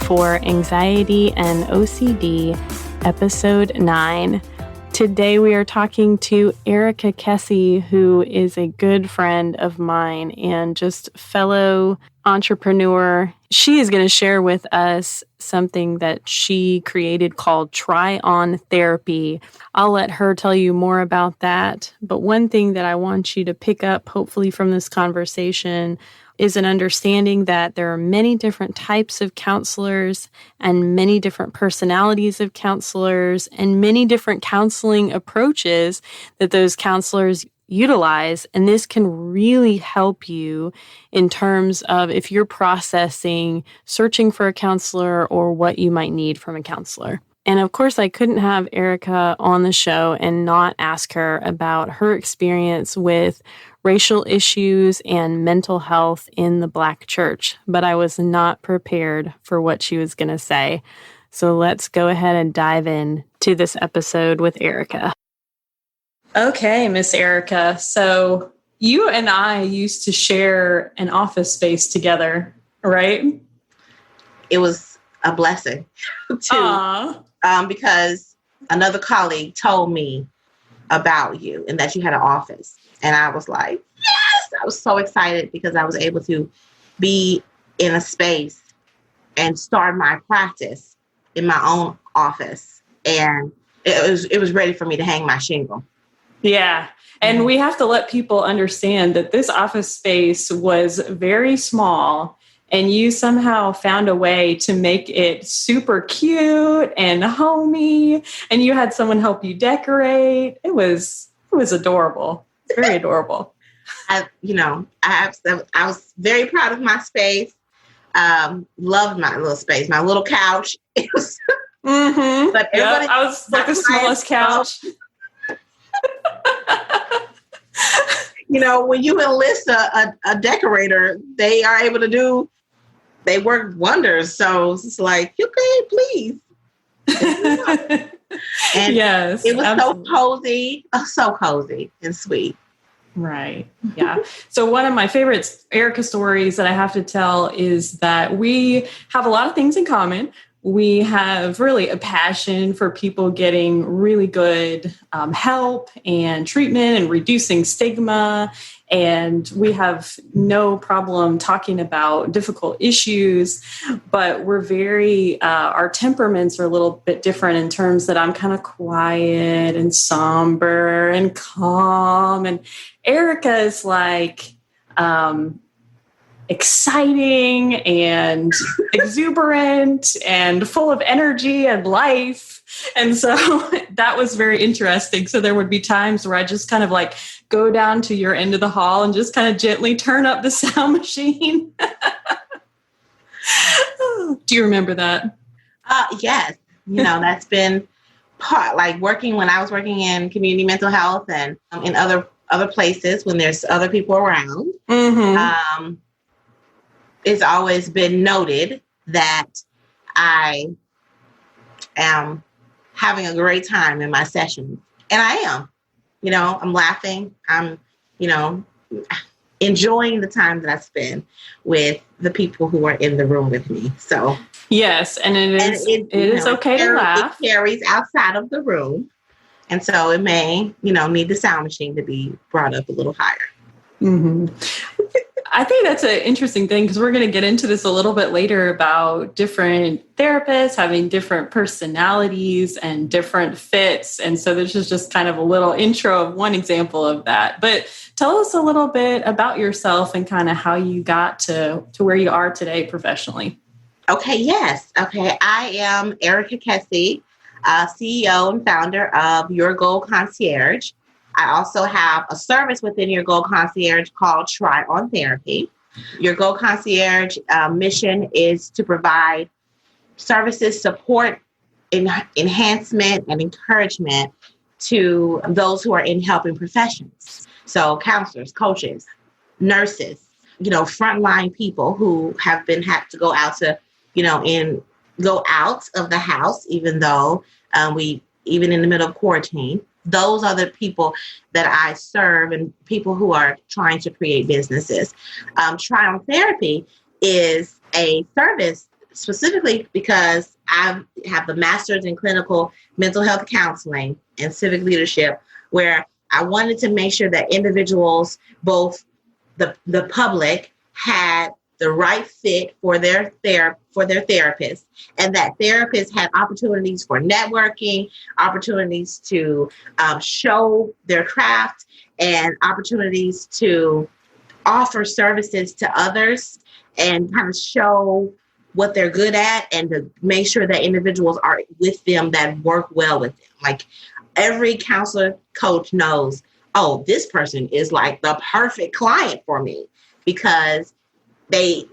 for Anxiety and OCD, Episode 9. Today we are talking to Erica Kessee, who is a good friend of mine and just fellow entrepreneur. She is going to share with us something that she created called Try On Therapy. I'll let her tell you more about that. But one thing that I want you to pick up, hopefully from this conversation, is an understanding that there are many different types of counselors and many different personalities of counselors and many different counseling approaches that those counselors utilize. And this can really help you in terms of if you're processing, searching for a counselor or what you might need from a counselor. And of course, I couldn't have Erica on the show and not ask her about her experience with racial issues and mental health in the Black church, but I was not prepared for what she was going to say. So let's go ahead and dive in to this episode with Erica. Okay, Miss Erica. So you and I used to share an office space together, right? It was a blessing too, because another colleague told me about you and that you had an office. And I was like, yes, I was so excited because I was able to be in a space and start my practice in my own office. And it was ready for me to hang my shingle. Yeah. And we have to let people understand that this office space was very small and you somehow found a way to make it super cute and homey. And you had someone help you decorate. It was adorable. Very adorable. I was very proud of my space. Loved my little space, my little couch. It was, but everybody, I was like the smallest couch. When you enlist a decorator, they are able to they work wonders. So it's like, okay, please. And yes, it was absolutely. so cozy and sweet. Right. Yeah. So one of my favorite Erica stories that I have to tell is that we have a lot of things in common. We have really a passion for people getting really good help and treatment and reducing stigma. And we have no problem talking about difficult issues, but we're our temperaments are a little bit different in terms that I'm kind of quiet and somber and calm. And Erica is like, exciting and exuberant and full of energy and life. And so that was very interesting. So there would be times where I just kind of like go down to your end of the hall and just kind of gently turn up the sound machine. Do you remember that? Yes. That's been part, like when I was working in community mental health and in other places when there's other people around. Mm-hmm. It's always been noted that I am having a great time in my sessions. And I am. I'm laughing. I'm, enjoying the time that I spend with the people who are in the room with me. So yes, and it is okay to laugh. It carries outside of the room. And so it may, need the sound machine to be brought up a little higher. Mm-hmm. I think that's an interesting thing because we're going to get into this a little bit later about different therapists having different personalities and different fits. And so this is just kind of a little intro of one example of that. But tell us a little bit about yourself and kind of how you got to where you are today professionally. Okay, yes. Okay, I am Erica Kessee, CEO and founder of Your Goal Concierge. I also have a service within Your Goal Concierge called Try On Therapy. Your Goal Concierge mission is to provide services, support, enhancement, and encouragement to those who are in helping professions. So counselors, coaches, nurses, frontline people who have had to go out to, go out of the house, even though even in the middle of quarantine. Those are the people that I serve and people who are trying to create businesses. Try On Therapy is a service specifically because I have the master's in clinical mental health counseling and civic leadership, where I wanted to make sure that individuals, both the public, had the right fit for their therapist, and that therapists had opportunities for networking, opportunities to show their craft, and opportunities to offer services to others and kind of show what they're good at, and to make sure that individuals are with them that work well with them. Like, every counselor coach knows, oh, this person is like the perfect client for me, because they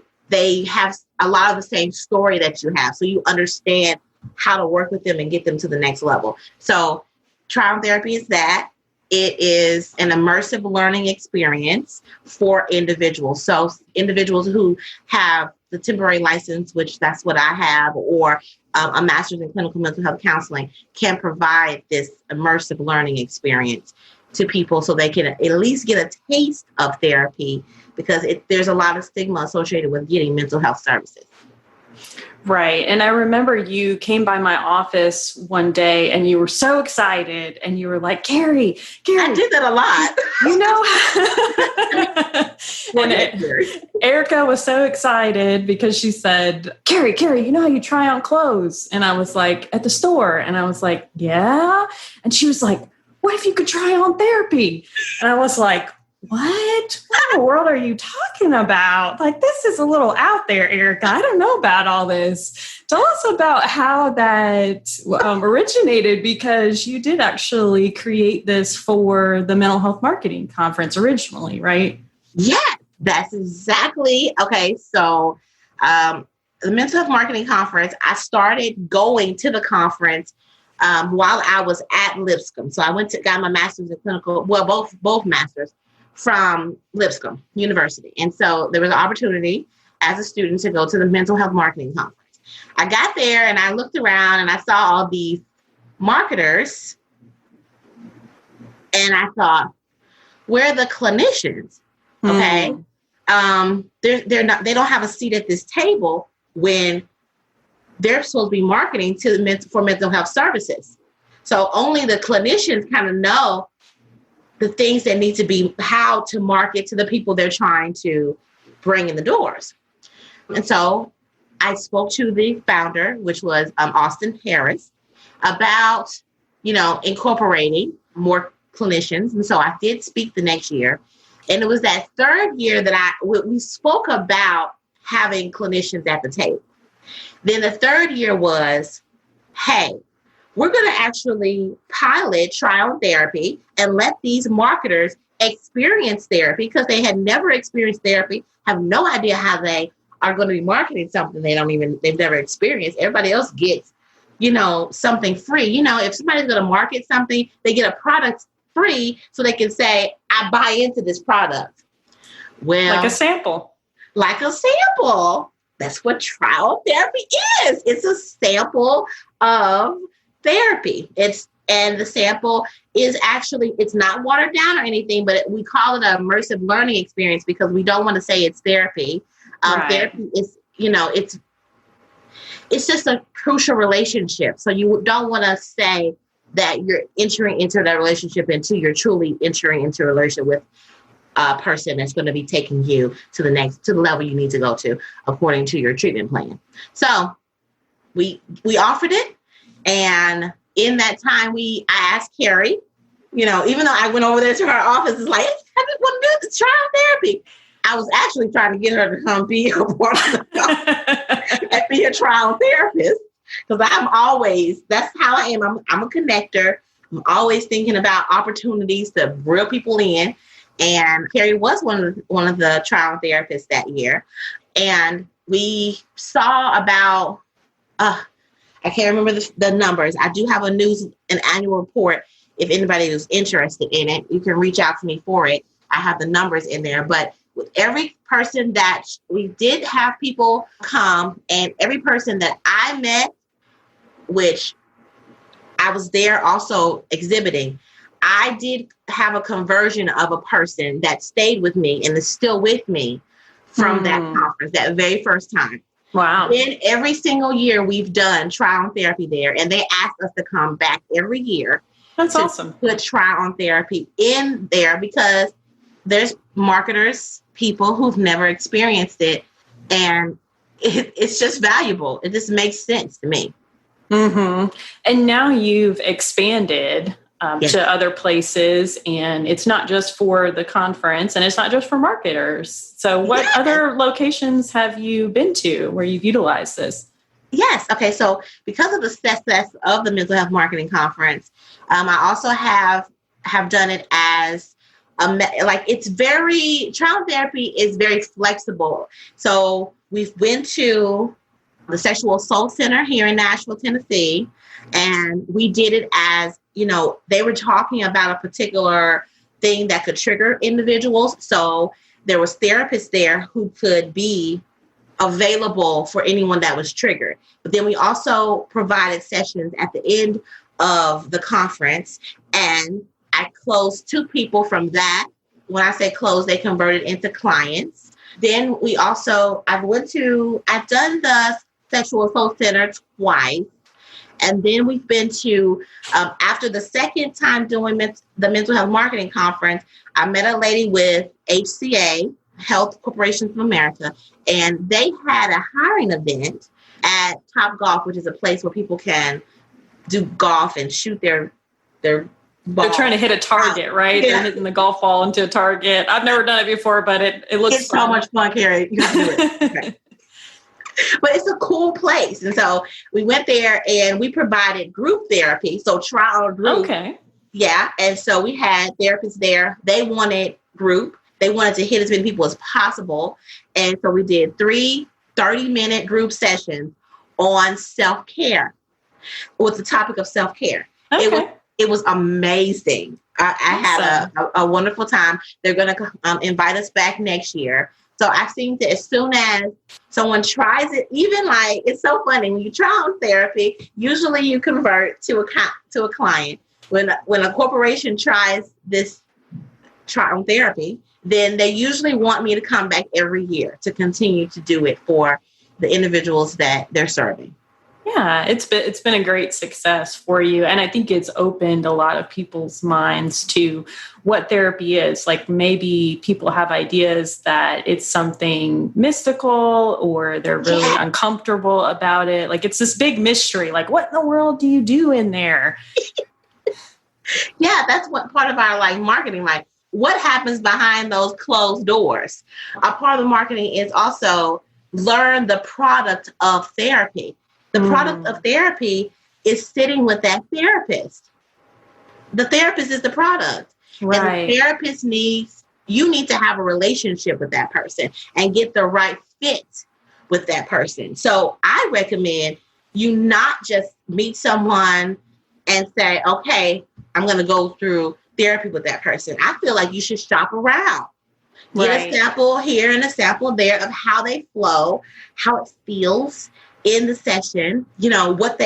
have a lot of the same story that you have. So you understand how to work with them and get them to the next level. So trial therapy is that. It is an immersive learning experience for individuals. So individuals who have the temporary license, which that's what I have, or a master's in clinical mental health counseling, can provide this immersive learning experience to people so they can at least get a taste of therapy, because there's a lot of stigma associated with getting mental health services. Right. And I remember you came by my office one day and you were so excited and you were like, Carrie. I did that a lot. And Erica was so excited because she said, Carrie, you know how you try on clothes? And I was like, at the store. And I was like, yeah. And she was like, what if you could try on therapy? And I was like, what in the world are you talking about? Like, this is a little out there, Erica. I don't know about all this. Tell us about how that originated, because you did actually create this for the Mental Health Marketing Conference originally, right? Yes, that's exactly. Okay, so the Mental Health Marketing Conference, I started going to the conference while I was at Lipscomb. So I got my master's in clinical, well, both masters from Lipscomb University. And so there was an opportunity as a student to go to the Mental Health Marketing Conference. I got there and I looked around and I saw all these marketers, and I thought, where are the clinicians? Okay. They don't have a seat at this table when they're supposed to be marketing for mental health services. So only the clinicians kind of know the things that need to be, how to market to the people they're trying to bring in the doors. And so I spoke to the founder, which was Austin Harris, about, incorporating more clinicians. And so I did speak the next year. And it was that third year that we spoke about having clinicians at the table. Then the third year was, hey, we're going to actually pilot trial therapy and let these marketers experience therapy, because they had never experienced therapy, have no idea how they are going to be marketing something they've never experienced. Everybody else gets, something free. If somebody's going to market something, they get a product free so they can say, I buy into this product. Well, like a sample. That's what trial therapy is. It's a sample of therapy. And the sample is actually, it's not watered down or anything, but we call it an immersive learning experience because we don't want to say it's therapy. Right. Therapy is, it's just a crucial relationship. So you don't want to say that you're entering into that relationship until you're truly entering into a relationship with a person that's going to be taking you to the level you need to go to according to your treatment plan. So we offered it. And in that time, I asked Carrie, even though I went over there to her office, it's like, I just want to do this trial therapy. I was actually trying to get her to come be a part of the conference and be a trial therapist, because that's how I am. I'm a connector. I'm always thinking about opportunities to reel people in. And Carrie was one of the trial therapists that year. And we saw about, I can't remember the numbers. I do have an annual report. If anybody is interested in it, you can reach out to me for it. I have the numbers in there. But with every person that we did have people come, and every person that I met, which I was there also exhibiting, I did have a conversion of a person that stayed with me and is still with me from that conference, that very first time. Wow. Then every single year we've done trial therapy there, and they asked us to come back every year. That's awesome. Put trial on therapy in there because there's marketers, people who've never experienced it, and it's just valuable. It just makes sense to me. Mm-hmm. And now you've expanded to other places, and it's not just for the conference, and it's not just for marketers. So what other locations have you been to where you've utilized this? Yes. Okay. So because of the success of the Mental Health Marketing Conference, I also have done it as trial therapy is very flexible. So we've been to the Sexual Assault Center here in Nashville, Tennessee, and we did it as, they were talking about a particular thing that could trigger individuals. So there was therapists there who could be available for anyone that was triggered. But then we also provided sessions at the end of the conference, and I closed 2 people from that. When I say closed, they converted into clients. Then I've done the Sexual Assault Center twice. And then we've been to, after the second time doing the Mental Health Marketing Conference, I met a lady with HCA, Health Corporation of America, and they had a hiring event at Top Golf, which is a place where people can do golf and shoot their ball. They're trying to hit a target, right? Yeah. They're hitting the golf ball into a target. I've never done it before, but it looks It's fun. So much fun, Carrie. You got to do it. Okay. But it's a cool place. And so we went there and we provided group therapy. So trial group. Okay. Yeah. And so we had therapists there. They wanted group. They wanted to hit as many people as possible. And so we did 3 30-minute group sessions on self-care with the topic of self-care. Okay. It was amazing. I had a wonderful time. They're going to invite us back next year. So I think that as soon as someone tries it, even it's so funny when you try on therapy, usually you convert to a client. When a corporation tries this try on therapy, then they usually want me to come back every year to continue to do it for the individuals that they're serving. Yeah, it's been a great success for you. And I think it's opened a lot of people's minds to what therapy is. Like maybe people have ideas that it's something mystical or they're really uncomfortable about it. Like it's this big mystery. Like what in the world do you do in there? Yeah, that's what part of our marketing, what happens behind those closed doors. A part of the marketing is also learn the product of therapy. The product of therapy is sitting with that therapist. The therapist is the product. Right. And the therapist you need to have a relationship with that person and get the right fit with that person. So I recommend you not just meet someone and say, okay, I'm going to go through therapy with that person. I feel like you should shop around. Get a sample here and a sample there of how they flow, how it feels in the session, what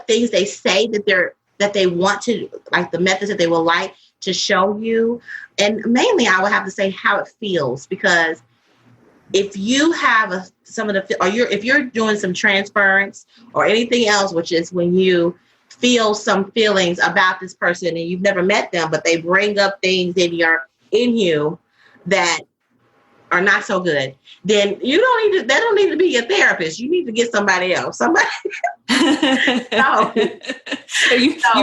things they say that they want to, the methods that they would like to show you. And mainly I would have to say how it feels, because if you have if you're doing some transference or anything else, which is when you feel some feelings about this person and you've never met them, but they bring up things in you that are not so good, then they don't need to be your therapist. You need to get somebody else. You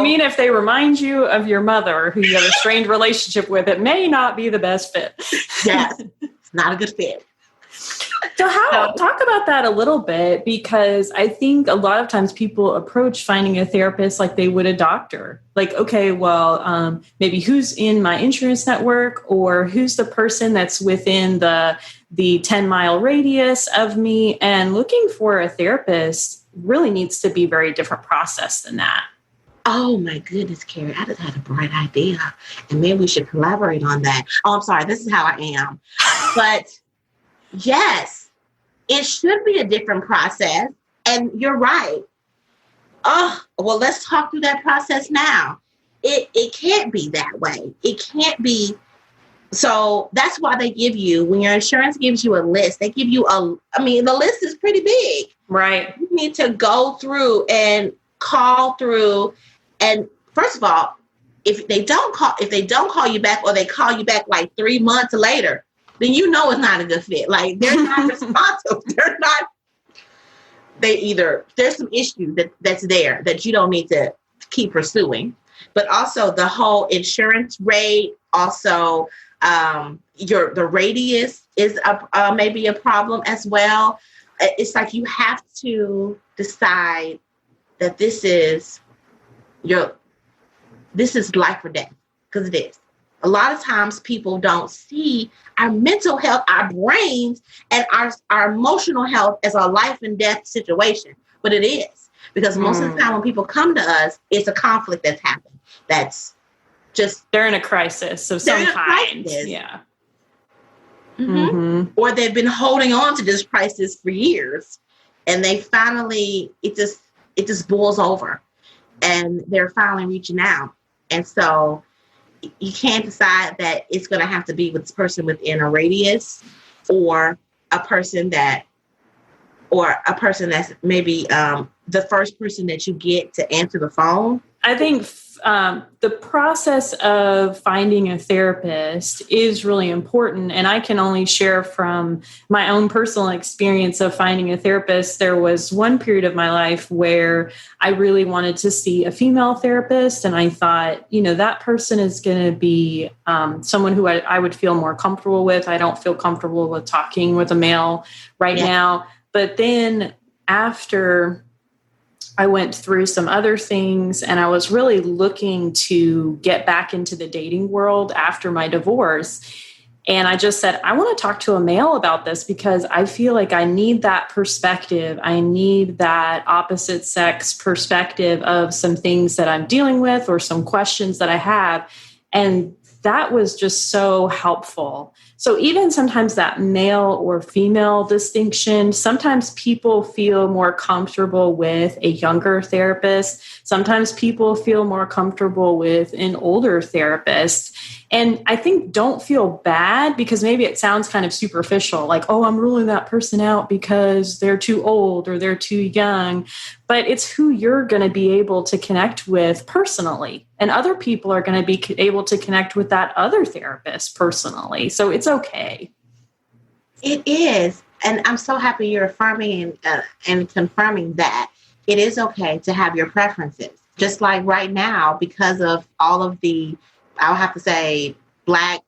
mean if they remind you of your mother who you have a strained relationship with, it may not be the best fit. Yes, it's not a good fit. So talk about that a little bit, because I think a lot of times people approach finding a therapist like they would a doctor. Like, okay, well, maybe who's in my insurance network, or who's the person that's within the 10-mile radius of me, and looking for a therapist really needs to be a very different process than that. Oh my goodness, Carrie, I just had a bright idea, and maybe we should collaborate on that. Oh, I'm sorry. This is how I am. But yes, it should be a different process. And you're right. Oh, well, let's talk through that process now. It can't be that way. It can't be So that's why they give you, when your insurance gives you a list, they give you the list is pretty big. Right. You need to go through and call through. And first of all, if they don't call you back, or they call you back like 3 months later, then you know it's not a good fit. Like, they're not responsive. There's some issue that's there that you don't need to keep pursuing. But also the whole insurance rate, also the radius is maybe a problem as well. It's like you have to decide that this is life or death, because it is. A lot of times people don't see our mental health, our brains, and our emotional health as a life and death situation, but it is. Because most of the time when people come to us, it's a conflict that's happened. That's just... They're in a crisis of some kind. Yeah. Mm-hmm. Or they've been holding on to this crisis for years, and they finally, it just boils over, and they're finally reaching out. And so you can't decide that it's going to have to be with this person within a radius, or a person that's maybe the first person that you get to answer the phone. I think the process of finding a therapist is really important. And I can only share from my own personal experience of finding a therapist. There was one period of my life where I really wanted to see a female therapist. And I thought, that person is going to be someone who I would feel more comfortable with. I don't feel comfortable with talking with a male right now. But then after I went through some other things, and I was really looking to get back into the dating world after my divorce. And I just said, I want to talk to a male about this, because I feel like I need that perspective. I need that opposite sex perspective of some things that I'm dealing with, or some questions that I have. And that was just so helpful. So even sometimes that male or female distinction, sometimes people feel more comfortable with a younger therapist. Sometimes people feel more comfortable with an older therapist. And I think don't feel bad, because maybe it sounds kind of superficial, like, oh, I'm ruling that person out because they're too old or they're too young. But it's who you're going to be able to connect with personally. And other people are going to be able to connect with that other therapist personally. So it's okay. It is. And I'm so happy you're affirming and confirming that it is okay to have your preferences. Just like right now, because of all of the, I'll have to say, Black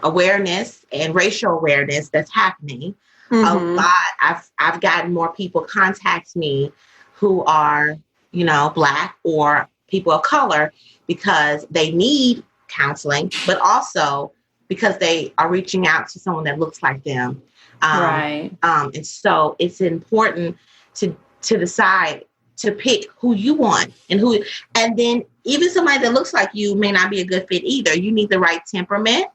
awareness and racial awareness that's happening, a lot. I've gotten more people contact me who are, Black or people of color, because they need counseling, but also because they are reaching out to someone that looks like them. Right. And so it's important to decide to pick who you want, and then even somebody that looks like you may not be a good fit either. You need the right temperament.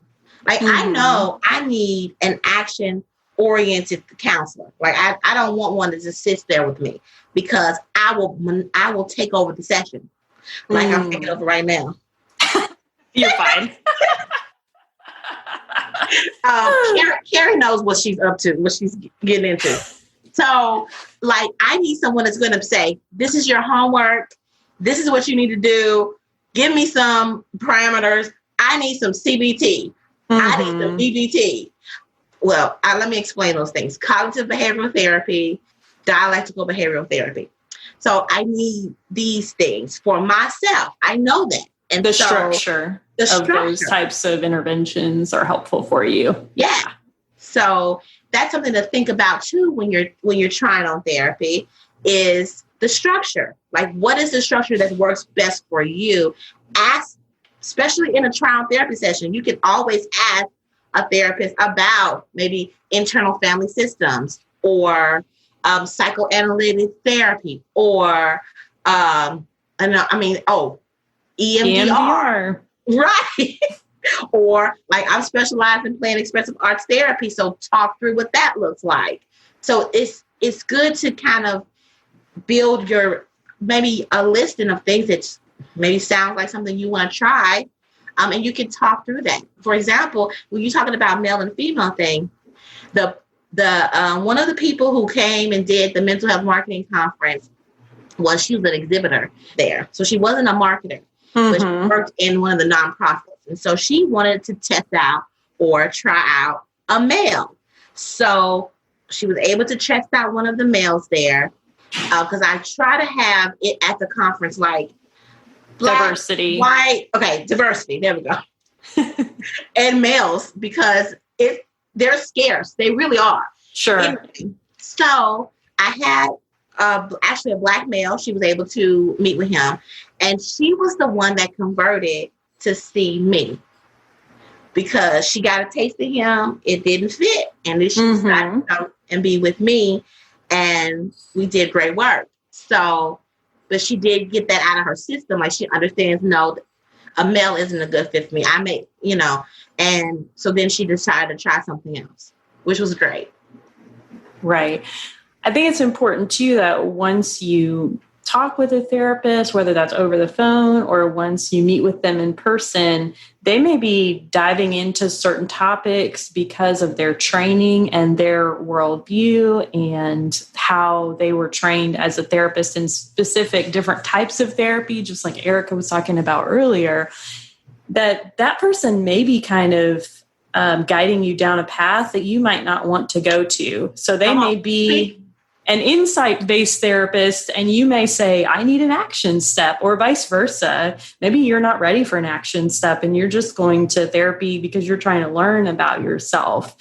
Like, I know I need an action-oriented counselor. Like, I don't want one that just sits there with me, because I will take over the session. Like I'm taking over right now. You're fine. Carrie knows what she's up to, what she's getting into. So, like, I need someone that's going to say, this is your homework. This is what you need to do. Give me some parameters. I need some CBT. I need some DBT. Well, let me explain those things. Cognitive behavioral therapy, dialectical behavioral therapy. So I need these things for myself. I know that. And the structure of those types of interventions are helpful for you. Yeah. So that's something to think about too when you're trying on therapy, is the structure. Like, what is the structure that works best for you? Ask, especially in a trial therapy session, you can always ask a therapist about maybe internal family systems, or psychoanalytic therapy, or EMDR. Right. Or like, I'm specialized in playing expressive arts therapy, so talk through what that looks like. So it's good to kind of build maybe a listing of things that maybe sounds like something you want to try. And you can talk through that. For example, when you're talking about male and female thing, the one of the people who came and did the mental health marketing conference she was an exhibitor there. So she wasn't a marketer, but she worked in one of the nonprofits. And so she wanted to test out or try out a male. So she was able to test out one of the males there, because I try to have it at the conference like black, diversity, white, diversity. There we go. And males, because they're scarce. They really are. Sure. Anyway, so I had actually a black male. She was able to meet with him, and she was the one that converted to see me, because she got a taste of him. It didn't fit, and then she decided to come and be with me, and we did great work. So, but she did get that out of her system. Like, she understands, no, a male isn't a good fit for me. And so then she decided to try something else, which was great. Right. I think it's important too that once you talk with a therapist, whether that's over the phone or once you meet with them in person, they may be diving into certain topics because of their training and their worldview and how they were trained as a therapist in specific different types of therapy, just like Erica was talking about earlier, that person may be kind of guiding you down a path that you might not want to go to. So they may be an insight-based therapist, and you may say, I need an action step, or vice versa. Maybe you're not ready for an action step and you're just going to therapy because you're trying to learn about yourself.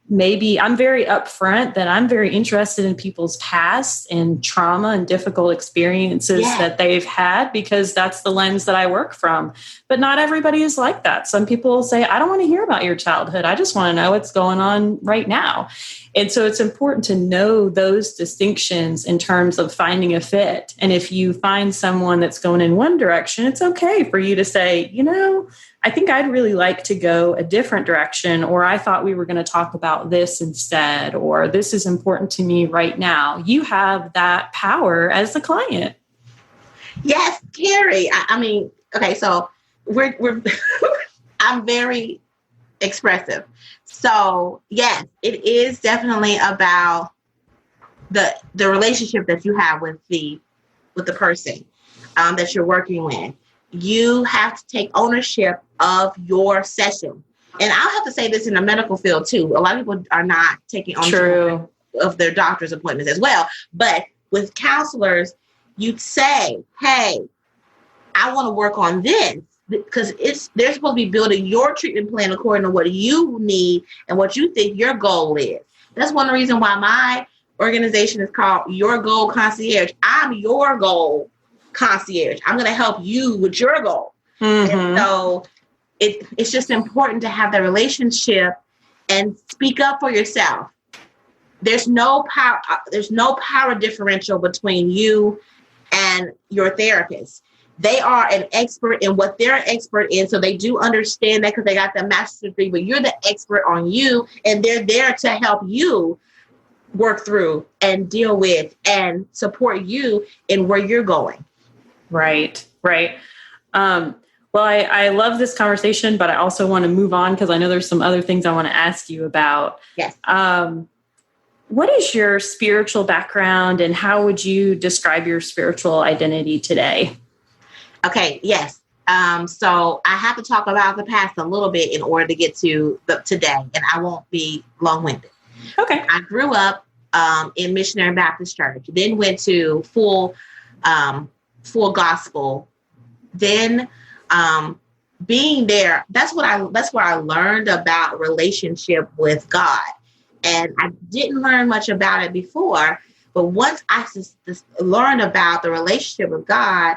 Maybe I'm very upfront that I'm very interested in people's past and trauma and difficult experiences that they've had, because that's the lens that I work from. But not everybody is like that. Some people say, I don't want to hear about your childhood. I just want to know what's going on right now. And so it's important to know those distinctions in terms of finding a fit. And if you find someone that's going in one direction, it's okay for you to say, I think I'd really like to go a different direction, or I thought we were going to talk about this instead, or this is important to me right now. You have that power as the client. Yes, Carrie. So we're I'm very expressive. So yes, it is definitely about the relationship that you have with the person that you're working with. You have to take ownership of your session. And I'll have to say this in the medical field too. A lot of people are not taking ownership of their doctor's appointments as well. But with counselors, you'd say, hey, I want to work on this, because they're supposed to be building your treatment plan according to what you need and what you think your goal is. That's one reason why my organization is called Your Goal Concierge. I'm your goal concierge. I'm going to help you with your goal. And so it's just important to have that relationship and speak up for yourself. There's no power differential between you and your therapist. They are an expert in what they're an expert in, so they do understand that because they got the master's degree, but you're the expert on you, and they're there to help you work through and deal with and support you in where you're going. Right. Well, I love this conversation, but I also want to move on because I know there's some other things I want to ask you about. Yes. What is your spiritual background, and how would you describe your spiritual identity today? Okay. Yes. So I have to talk about the past a little bit in order to get to today, and I won't be long-winded. Okay. I grew up in Missionary Baptist Church, then went to full gospel. Then being there, that's where I learned about relationship with God. And I didn't learn much about it before, but once I just learned about the relationship with God,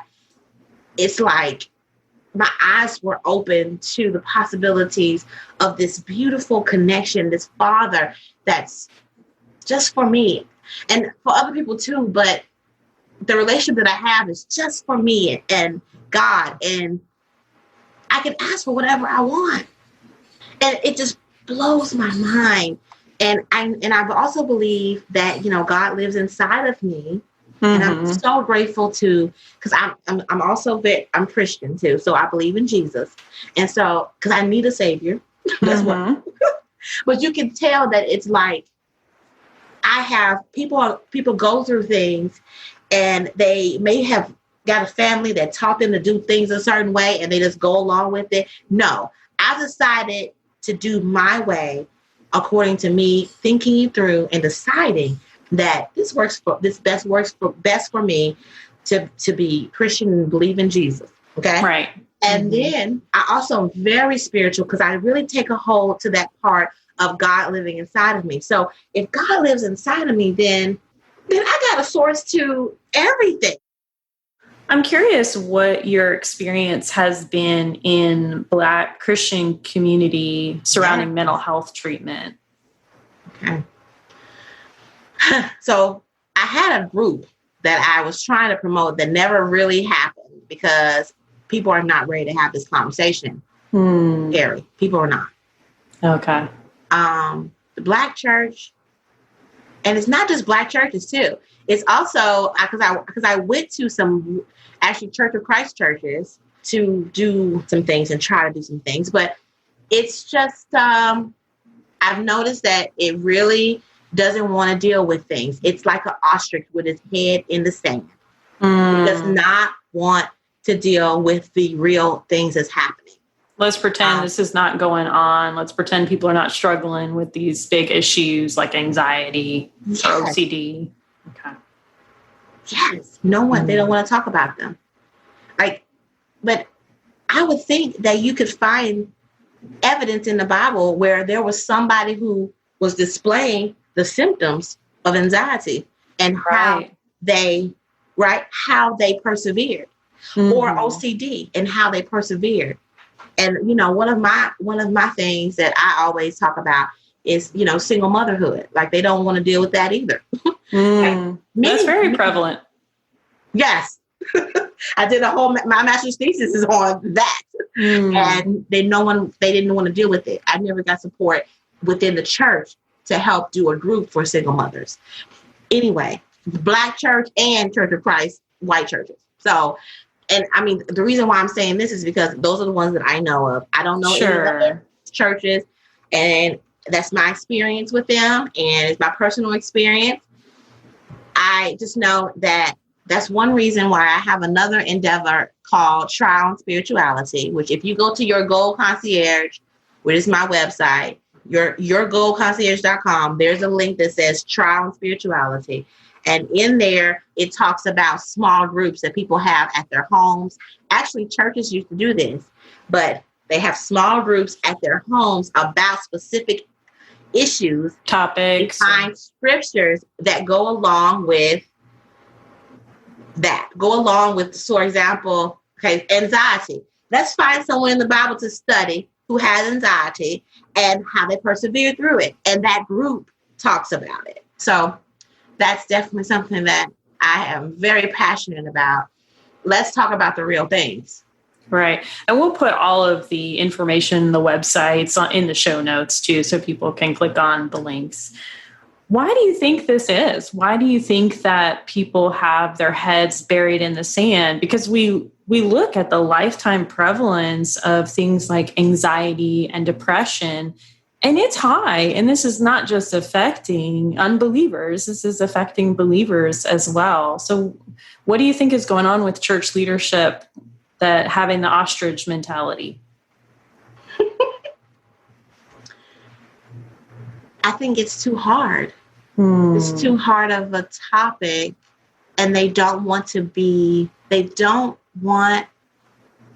it's like my eyes were open to the possibilities of this beautiful connection, this Father that's just for me and for other people too, but the relationship that I have is just for me and God, and I can ask for whatever I want. And it just blows my mind. And I also believe that, God lives inside of me, And I'm so grateful because I'm also I'm Christian too. So I believe in Jesus. And so, because I need a savior. That's what. But you can tell that it's like, I have people go through things and they may have got a family that taught them to do things a certain way and they just go along with it. No, I decided to do my way according to me, thinking it through and deciding that this works best for me to be Christian and believe in Jesus. Okay. Right. And then I also am very spiritual because I really take a hold to that part of God living inside of me. So if God lives inside of me, then I got a source to everything. I'm curious what your experience has been in Black Christian community surrounding mental health treatment. Okay. So I had a group that I was trying to promote that never really happened because people are not ready to have this conversation. Carrie, people are not. Okay. The Black church, and it's not just Black churches too. It's also because I went to some actually Church of Christ churches to do some things and try to do some things, but it's just I've noticed that it really doesn't want to deal with things. It's like an ostrich with its head in the sand. It does not want to deal with the real things that's happening. Let's pretend this is not going on. Let's pretend people are not struggling with these big issues like anxiety or OCD. Okay. Yes. No one, they don't want to talk about them. But I would think that you could find evidence in the Bible where there was somebody who was displaying the symptoms of anxiety and how they persevered, or OCD and how they persevered. And one of my things that I always talk about is single motherhood. Like they don't want to deal with that either. That's very prevalent. Yes. I did my master's thesis is on that. And they didn't want to deal with it. I never got support within the church to help do a group for single mothers. Anyway, Black church and Church of Christ, white churches. So, and I mean, the reason why I'm saying this is because those are the ones that I know of. I don't know any other churches, and that's my experience with them, and it's my personal experience. I just know that that's one reason why I have another endeavor called Trial and Spirituality, which if you go to Your Goal Concierge, which is my website, yourgoalconcierge.com, there's a link that says Trial and Spirituality. And in there, it talks about small groups that people have at their homes. Actually, churches used to do this, but they have small groups at their homes about specific issues, topics, and find scriptures that go along with that. For example, anxiety. Let's find someone in the Bible to study who has anxiety and how they persevere through it. And that group talks about it. So that's definitely something that I am very passionate about. Let's talk about the real things. Right. And we'll put all of the information, the websites in the show notes too, so people can click on the links. Why do you think this is? Why do you think that people have their heads buried in the sand? Because we look at the lifetime prevalence of things like anxiety and depression, and it's high. And this is not just affecting unbelievers. This is affecting believers as well. So what do you think is going on with church leadership that having the ostrich mentality? I think it's too hard. It's too hard of a topic, and they don't want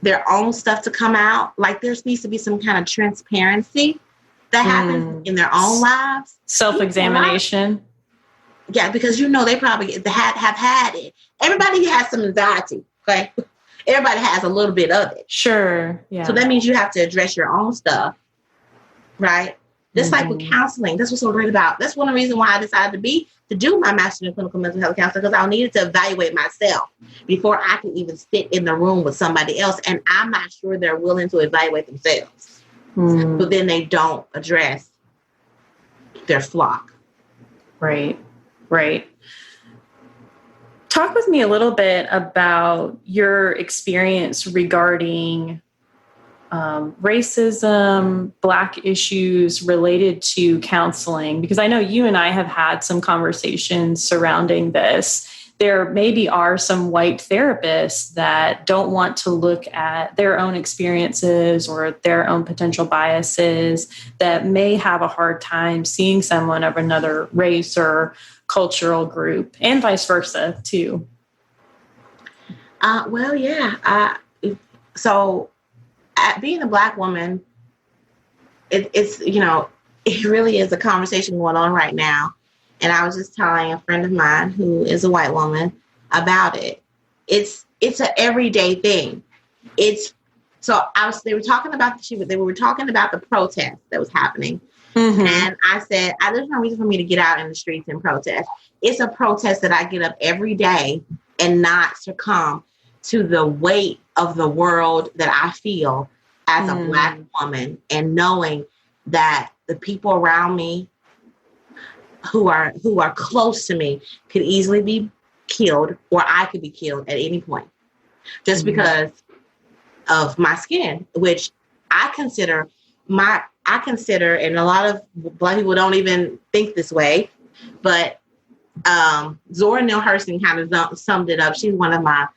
their own stuff to come out. Like there needs to be some kind of transparency that happens in their own lives. Self-examination. Yeah, because they probably have had it. Everybody has some anxiety, okay? Everybody has a little bit of it. Sure, yeah. So that means you have to address your own stuff, right? Just like with counseling, that's what's so great about. That's one of the reasons why I decided to do my master's in clinical mental health counseling, because I needed to evaluate myself before I could even sit in the room with somebody else. And I'm not sure they're willing to evaluate themselves. So then they don't address their flock. Right. Talk Talk with me a little bit about your experience regarding racism, Black issues related to counseling, because I know you and I have had some conversations surrounding this. There maybe are some white therapists that don't want to look at their own experiences or their own potential biases, that may have a hard time seeing someone of another race or cultural group, and vice versa too. Well, yeah. So being a Black woman, it's, it really is a conversation going on right now. And I was just telling a friend of mine who is a white woman about it. It's an everyday thing. They were talking about the protest that was happening. Mm-hmm. And I said, there's no reason for me to get out in the streets and protest. It's a protest that I get up every day and not succumb to the weight of the world that I feel as a Black woman, and knowing that the people around me who are close to me could easily be killed, or I could be killed at any point just because of my skin, which I consider, and a lot of Black people don't even think this way, but Zora Neale Hurston kind of summed it up. She's one of my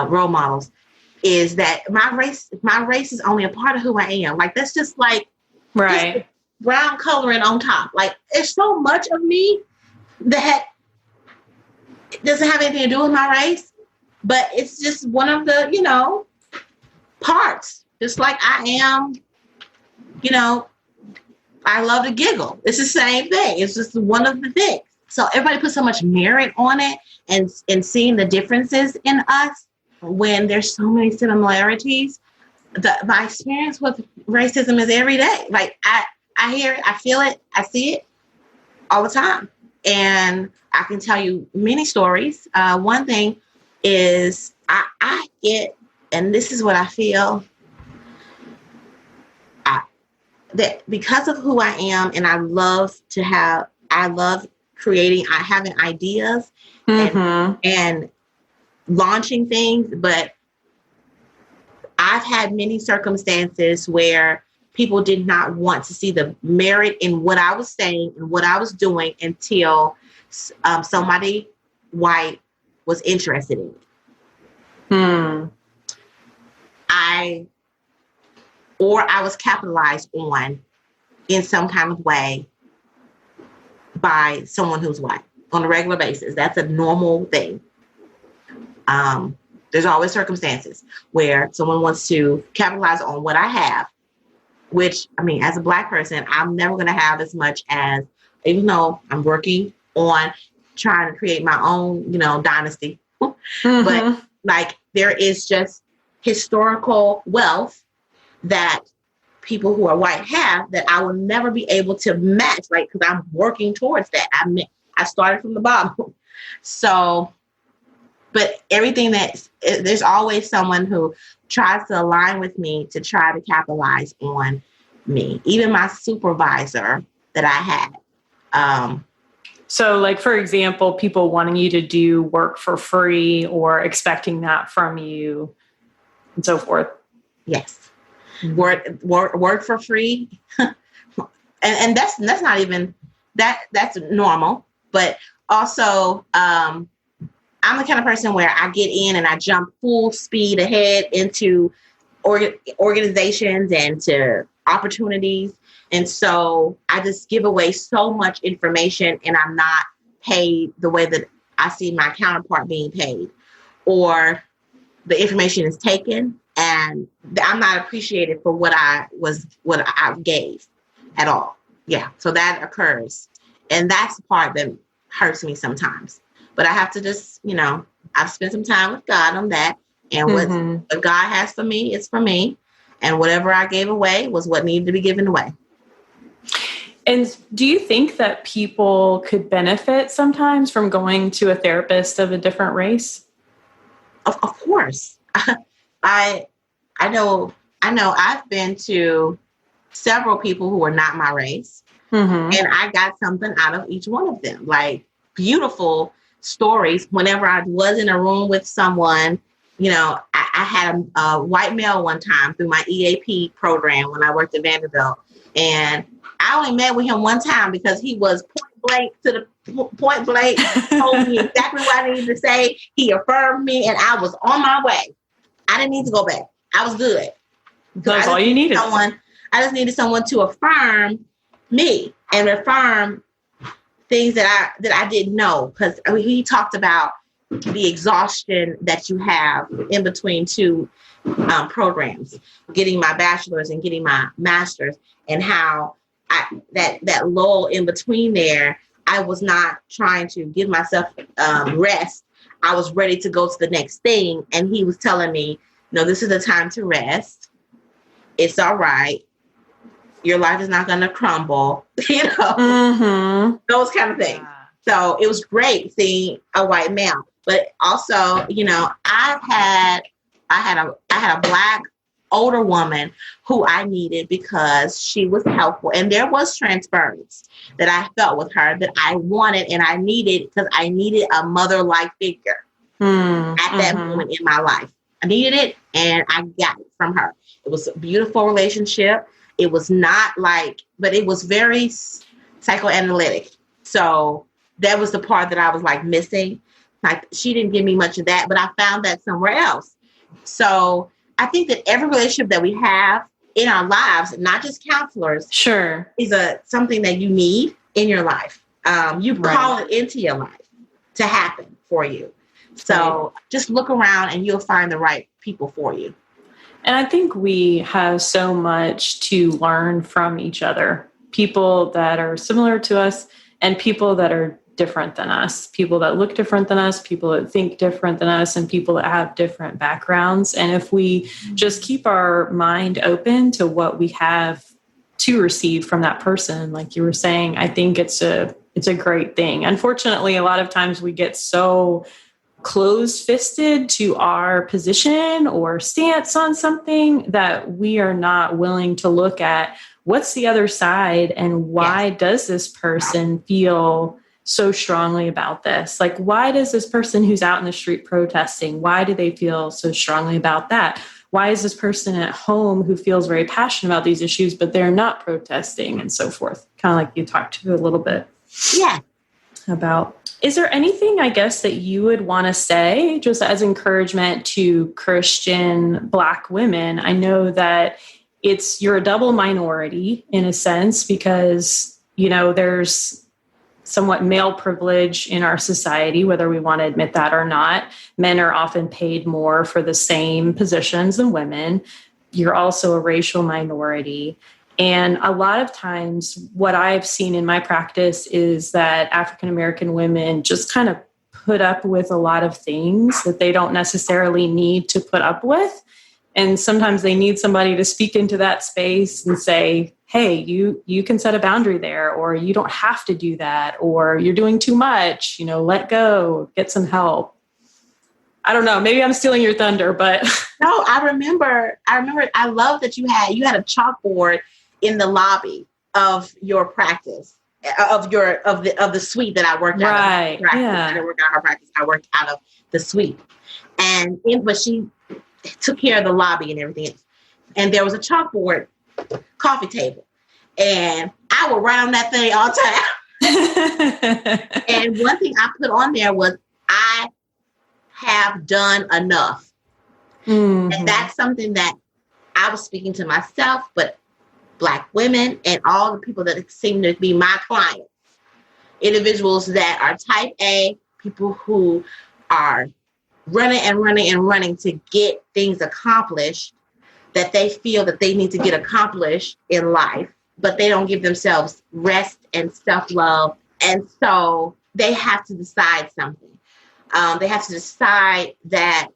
role models, is that my race is only a part of who I am. Like, that's just like, right, brown coloring on top. Like, there's so much of me that doesn't have anything to do with my race, but it's just one of the, parts. Just like I am, I love to giggle. It's the same thing. It's just one of the things. So everybody puts so much merit on it, and seeing the differences in us when there's so many similarities. My experience with racism is every day. Like, I hear it, I feel it, I see it all the time. And I can tell you many stories. One thing is I get, and this is what I feel, that because of who I am, and I love creating, having ideas and launching things, but I've had many circumstances where people did not want to see the merit in what I was saying and what I was doing until somebody white was interested in it. I was capitalized on in some kind of way by someone who's white on a regular basis. That's a normal thing. There's always circumstances where someone wants to capitalize on what I have, which, I mean, as a Black person, I'm never going to have as much as, even though I'm working on trying to create my own, dynasty. But like, there is just historical wealth that people who are white have that I will never be able to match, like, because I'm working towards that. I started from the bottom. So, but everything there's always someone who tries to align with me to try to capitalize on me. Even my supervisor that I had. So, like, for example, people wanting you to do work for free or expecting that from you and so forth. Yes. Work for free. and that's not even, that's normal. But also, I'm the kind of person where I get in and I jump full speed ahead into organizations and to opportunities. And so I just give away so much information, and I'm not paid the way that I see my counterpart being paid, or the information is taken and I'm not appreciated for what I gave at all. Yeah. So that occurs. And that's the part that hurts me sometimes. But I have to just, I've spent some time with God on that. And what God has for me is for me. And whatever I gave away was what needed to be given away. And do you think that people could benefit sometimes from going to a therapist of a different race? Of course. I know I've been to several people who are not my race. And I got something out of each one of them. Like, beautiful stories. Whenever I was in a room with someone, I had a white male one time through my EAP program when I worked at Vanderbilt. And I only met with him one time because he was point blank, told me exactly what I needed to say. He affirmed me and I was on my way. I didn't need to go back. I was good. That's all you needed. I just needed someone to affirm me and affirm things that I didn't know. Because he talked about the exhaustion that you have in between two programs, getting my bachelor's and getting my master's, and how that lull in between there, I was not trying to give myself rest. I was ready to go to the next thing. And he was telling me, no, this is the time to rest. It's all right. Your life is not going to crumble, Mm-hmm. those kind of things. So it was great seeing a white male, but also, I had a Black older woman who I needed because she was helpful. And there was transference that I felt with her that I wanted and I needed, because I needed a mother-like figure at that moment in my life. I needed it and I got it from her. It was a beautiful relationship. It was not but it was very psychoanalytic. So that was the part that I was missing. She didn't give me much of that, but I found that somewhere else. So I think that every relationship that we have in our lives, not just counselors, sure, is something that you need in your life. You call it into your life to happen for you. So just look around and you'll find the right people for you. And I think we have so much to learn from each other. People that are similar to us and people that are different than us, people that look different than us, people that think different than us, and people that have different backgrounds. And if we just keep our mind open to what we have to receive from that person, like you were saying, I think it's a great thing. Unfortunately, a lot of times we get so closed-fisted to our position or stance on something that we are not willing to look at what's the other side and why does this person feel so strongly about this? Like, why does this person who's out in the street protesting, why do they feel so strongly about that? Why is this person at home who feels very passionate about these issues, but they're not protesting, and so forth? Kind of like you talked to a little bit. Yeah. About. Is there anything, I guess, that you would want to say just as encouragement to Christian Black women? I know that you're a double minority in a sense because, there's somewhat male privilege in our society, whether we want to admit that or not. Men are often paid more for the same positions than women. You're also a racial minority. And a lot of times what I've seen in my practice is that African-American women just kind of put up with a lot of things that they don't necessarily need to put up with. And sometimes they need somebody to speak into that space and say, hey, you can set a boundary there, or you don't have to do that, or you're doing too much, let go, get some help. I don't know. Maybe I'm stealing your thunder, but no, I remember. I love that you had a chalkboard in the lobby of your practice, of the suite that I worked out of. Right. Yeah. I didn't work out her practice. I worked out of the suite. But she took care of the lobby and everything else. And there was a chalkboard coffee table. And I would write on that thing all the time. And one thing I put on there was, I have done enough. Mm-hmm. And that's something that I was speaking to myself, but Black women and all the people that seem to be my clients, individuals that are type A, people who are running to get things accomplished that they feel that they need to get accomplished in life, but they don't give themselves rest and self-love. And so they have to decide something. They have to decide that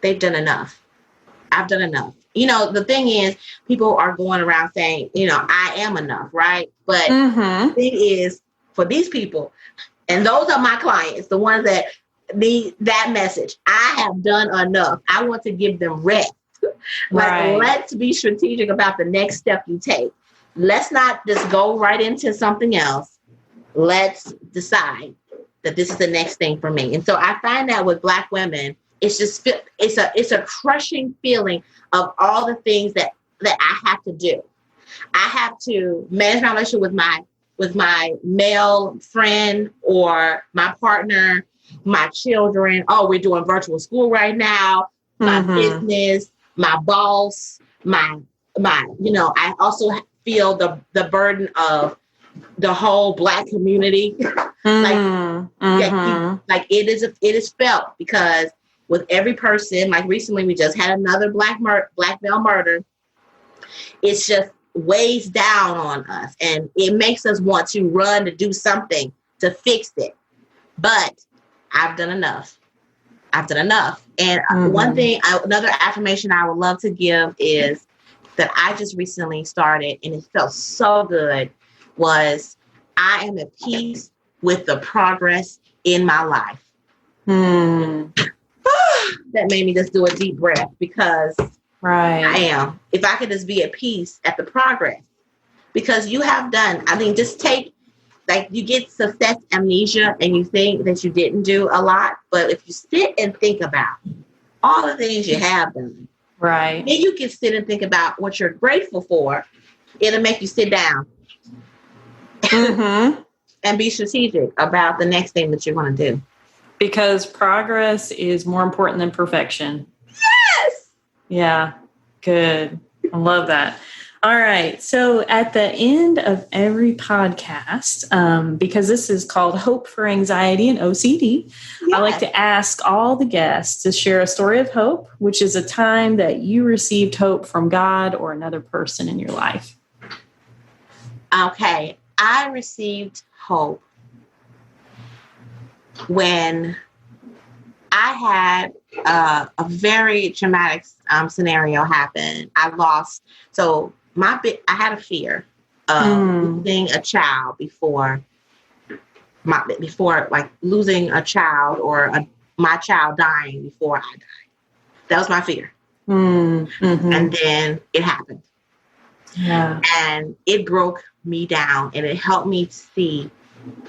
they've done enough. I've done enough. The thing is, people are going around saying, I am enough, right? But the thing is, for these people, and those are my clients, the ones that need that message, I have done enough. I want to give them rest. Right. Let's be strategic about the next step you take. Let's not just go right into something else. Let's decide that this is the next thing for me. And so I find that with Black women, it's a crushing feeling of all the things that I have to do. I have to manage my relationship with my male friend or my partner, my children. Oh, we're doing virtual school right now. My business, my boss, my I also feel the burden of the whole Black community. Like it is felt, because with every person, like recently we just had another black male murder. It's just weighs down on us, and it makes us want to run to do something to fix it. But I've done enough. And another affirmation I would love to give is that I just recently started, and it felt so good, was I am at peace with the progress in my life. That made me just do a deep breath, because I am. If I could just be at peace at the progress, because you have done, just take, like, you get success amnesia and you think that you didn't do a lot. But if you sit and think about all the things you have done, then you can sit and think about what you're grateful for. It'll make you sit down and be strategic about the next thing that you're going to do. Because progress is more important than perfection. Yes. Yeah. Good. I love that. All right. So at the end of every podcast, because this is called Hope for Anxiety and OCD, I like to ask all the guests to share a story of hope, which is a time that you received hope from God or another person in your life. Okay. I received hope when I had a very traumatic scenario happen. I had a fear of losing a child before like losing a child or my child dying before I died. That was my fear. And then it happened. Yeah. And it broke me down, and it helped me to see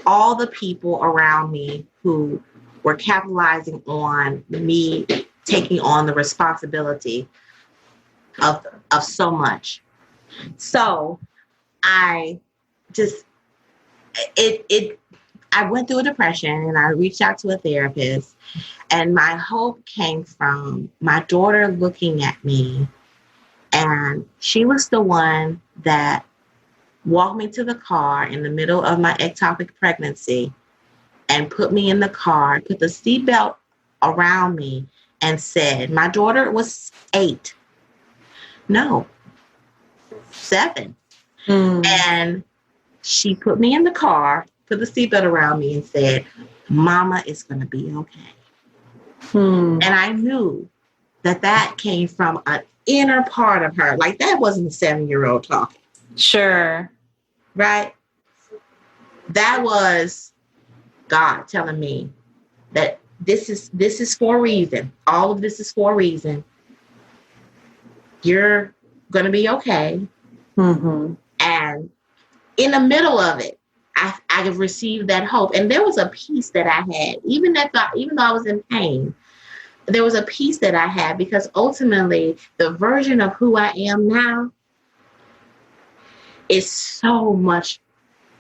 all the people around me who were capitalizing on me taking on the responsibility of so much. So I went through a depression, and I reached out to a therapist, and my hope came from my daughter looking at me, and she was the one that walked me to the car in the middle of my ectopic pregnancy and put me in the car, put the seatbelt around me, and said, my daughter was 8. No, 7. And she put me in the car, put the seatbelt around me, and said, Mama is going to be okay. And I knew that came from an inner part of her. Like, that wasn't a 7-year-old talking. Sure. Right? That was God telling me that this is for a reason. All of this is for a reason. You're going to be okay. And in the middle of it, I received that hope. And there was a peace that I had, even though I was in pain. There was a peace that I had, because ultimately the version of who I am now is so much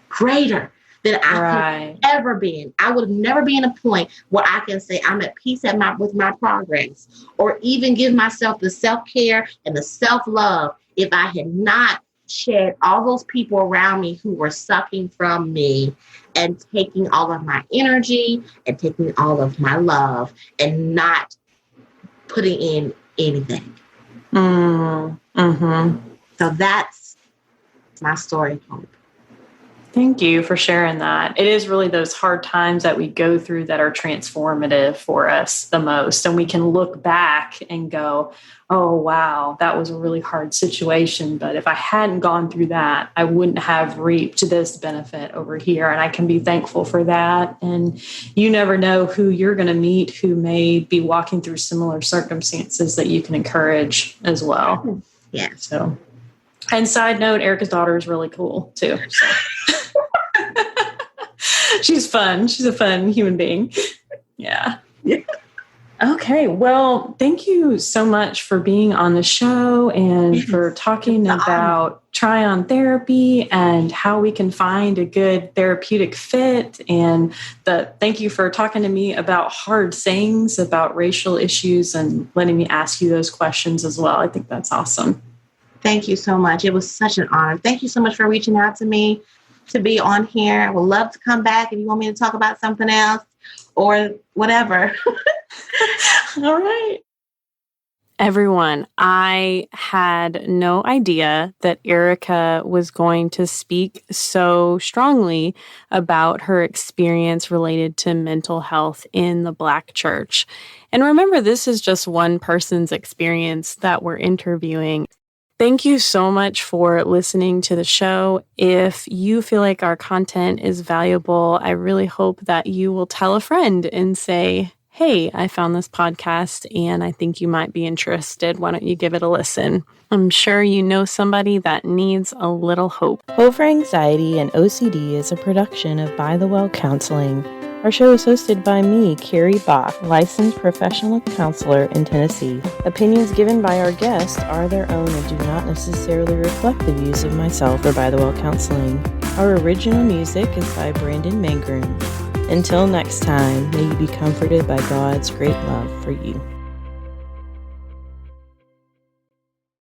greater than I could ever been. I would have never been a point where I can say I'm at peace with my progress, or even give myself the self-care and the self-love, if I had not shed all those people around me who were sucking from me and taking all of my energy and taking all of my love and not putting in anything. So that's my story of hope. Thank you for sharing that. It is really those hard times that we go through that are transformative for us the most. And we can look back and go, oh, wow, that was a really hard situation. But if I hadn't gone through that, I wouldn't have reaped this benefit over here. And I can be thankful for that. And you never know who you're going to meet who may be walking through similar circumstances that you can encourage as well. Yeah. So, and side note, Erica's daughter is really cool too. So. She's fun. She's a fun human being. Yeah. Yeah. Okay. Well, thank you so much for being on the show and for talking about try-on therapy and how we can find a good therapeutic fit. And thank you for talking to me about hard sayings about racial issues and letting me ask you those questions as well. I think that's awesome. Thank you so much. It was such an honor. Thank you so much for reaching out to me to be on here. I would love to come back if you want me to talk about something else or whatever. All right. Everyone, I had no idea that Erica was going to speak so strongly about her experience related to mental health in the Black church. And remember, this is just one person's experience that we're interviewing. Thank you so much for listening to the show. If you feel like our content is valuable, I really hope that you will tell a friend and say, hey, I found this podcast and I think you might be interested. Why don't you give it a listen? I'm sure you know somebody that needs a little hope. Hope for Anxiety and OCD is a production of By the Well Counseling. Our show is hosted by me, Carrie Bach, licensed professional counselor in Tennessee. Opinions given by our guests are their own and do not necessarily reflect the views of myself or By the Well Counseling. Our original music is by Brandon Mangrum. Until next time, may you be comforted by God's great love for you.